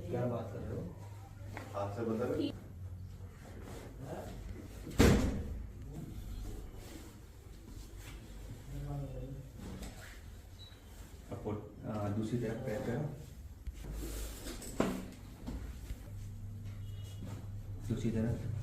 क्या बात कर रहे हो? हाथ से बता रहे दूसरी तरफ पैर करो, दूसरी तरफ